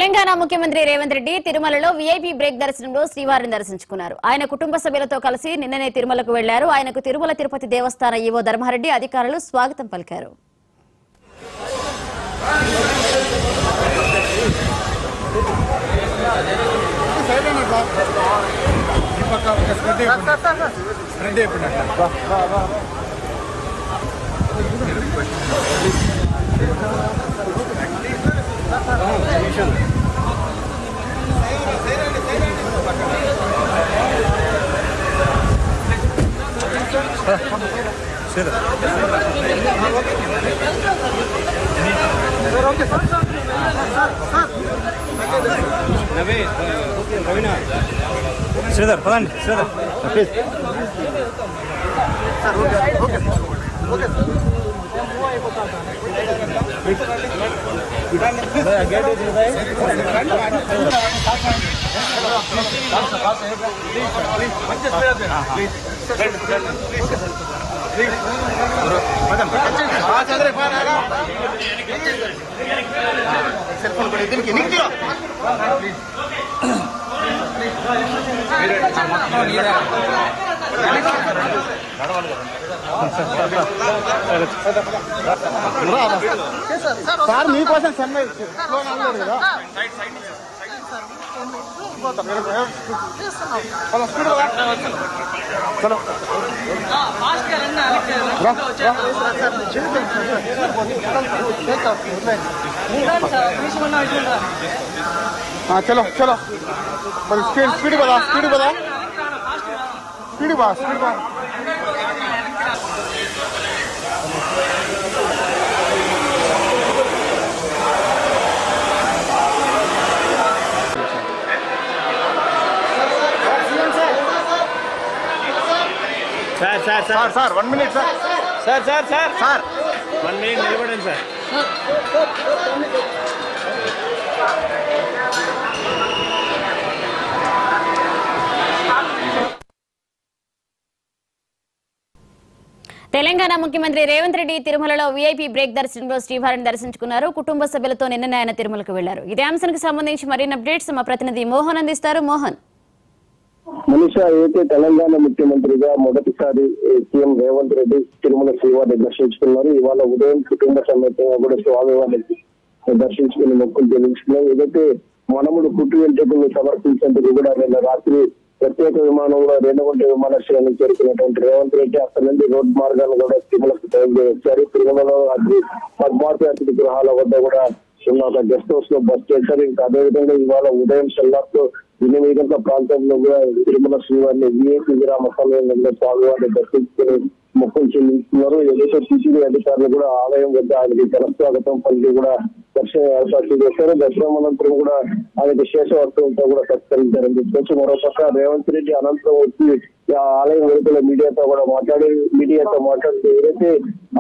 తెలంగాణ ముఖ్యమంత్రి రేవంత్ రెడ్డి తిరుమలలో VIP break దర్శనంలో శ్రీవారిని దర్శించుకున్నారు. ఆయన కుటుంబ సభ్యులతో కలిసి నిన్ననే తిరుమలకు వెళ్లారు. ఆయనకు తిరుమల తిరుపతి దేవస్థాన ఈవో ధర్మారెడ్డి అధికారులు స్వాగతం పలికారు. శ్రీధర్ పదండి శ్రీధర్ ప్లీజ్ సార్ మీకోసం చెన్నై కదా చలో చలో మరి స్పీడ్ కదా స్పీడ్ కదా స్పీడ్ బా స్పీడ్ బా సార్ 1 minute సార్ 1 minute నిలబడండి సార్. తెలంగాణ ముఖ్యమంత్రి రేవంత్ రెడ్డి తిరుమలలో వీఐపీ బ్రేక్ దర్శనంలో శ్రీవారిని దర్శించుకున్నారు. కుటుంబ సభ్యులతో నిన్ననే ఆయన తిరుమలకు వెళ్లారు. ఇదే అంశానికి సంబంధించి మరిన్ని అప్డేట్స్ మా ప్రతినిధి మోహన్ అందిస్తారు. మోహన్. మనీషా, అయితే తెలంగాణ ముఖ్యమంత్రిగా మొదటిసారి సీఎం రేవంత్ రెడ్డి తిరుమల శ్రీవారిని దర్శించుకున్నారు. ఇవాళ ఉదయం కుటుంబ సమేతంగా కూడా స్వామివారిని దర్శించుకుని మొక్కులు చెల్లించుకున్నారు. ఏదైతే మనముడు పుట్టు వెంట్రుకలు సమర్పించేందుకు కూడా నిన్న రాత్రి ప్రత్యేక విమానంలో రేణుగుంట విమానాశ్రయానికి చేరుకున్నటువంటి రేవంత్ రెడ్డి అక్కడి నుండి రోడ్డు మార్గాన్ని కూడా తిరుమలకు బయలుదేరి వచ్చారు. తిరుమలలో పద్మావతి అతిథి గృహాల వద్ద కూడా ఉన్న ఒక గెస్ట్ హౌస్ లో బస్ చేశారు. ఇంకా అదేవిధంగా ఇవాళ ఉదయం సెల్లార్తో 8 గంటల ప్రాంతంలో కూడా తిరుమల శ్రీవారిని వీఐపీ విరామ సమయంలో స్వామివారిని దర్శించుకుని మొక్కులు చెల్లిస్తున్నారు. ఏదైతే టీటీడీ అధికారులు కూడా ఆలయం వద్ద ఆయనకి జనస్వాగతం పలికి కూడా దర్శనం ఏర్పాట్లు చేశారు. దర్శనం అనంతరం కూడా ఆయనకి శేషవర్తంతో కూడా సత్కరించారని చెప్పొచ్చు. మరోపక్క రేవంత్ రెడ్డి అనంతరం వచ్చి ఆలయం వెలుపల మీడియాతో మాట్లాడుతూ ఏదైతే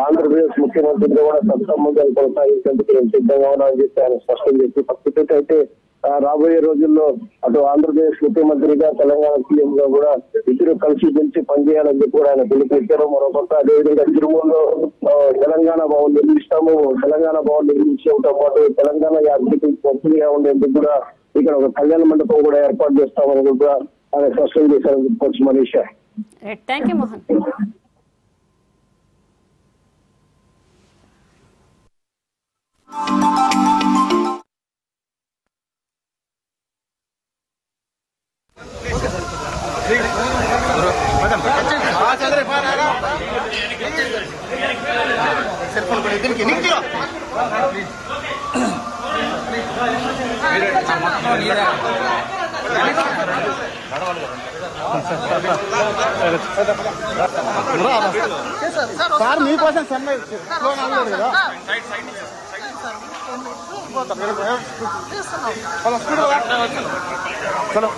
ఆంధ్రప్రదేశ్ ముఖ్యమంత్రితో కూడా సత్సంబంధాలు కొనసాగించేందుకు నేను సిద్ధంగా ఉన్నానని చెప్పి ఆయన స్పష్టం చేసి ప్రస్తుతం అయితే రాబోయే రోజుల్లో అటు ఆంధ్రప్రదేశ్ ముఖ్యమంత్రిగా తెలంగాణ సీఎం గా కూడా ఇద్దరు కలిసి గెలిచి పనిచేయాలని చెప్పి కూడా ఆయన పిలుపునిచ్చారు. మరోపక్క అదేవిధంగా తిరుమలలో తెలంగాణ భవన్ నిర్మిస్తాము, తెలంగాణ భవన్ నిర్మించడంతో పాటు తెలంగాణ యాత్రికులు పంపిణీగా ఉండేందుకు కూడా ఇక్కడ ఒక కళ్యాణ మండపం కూడా ఏర్పాటు చేస్తామని కూడా ఆయన స్పష్టం చేశారని చెప్పొచ్చు. Manisha. Thank you Mohan. Sir మీకోసం చెన్నై కదా చలో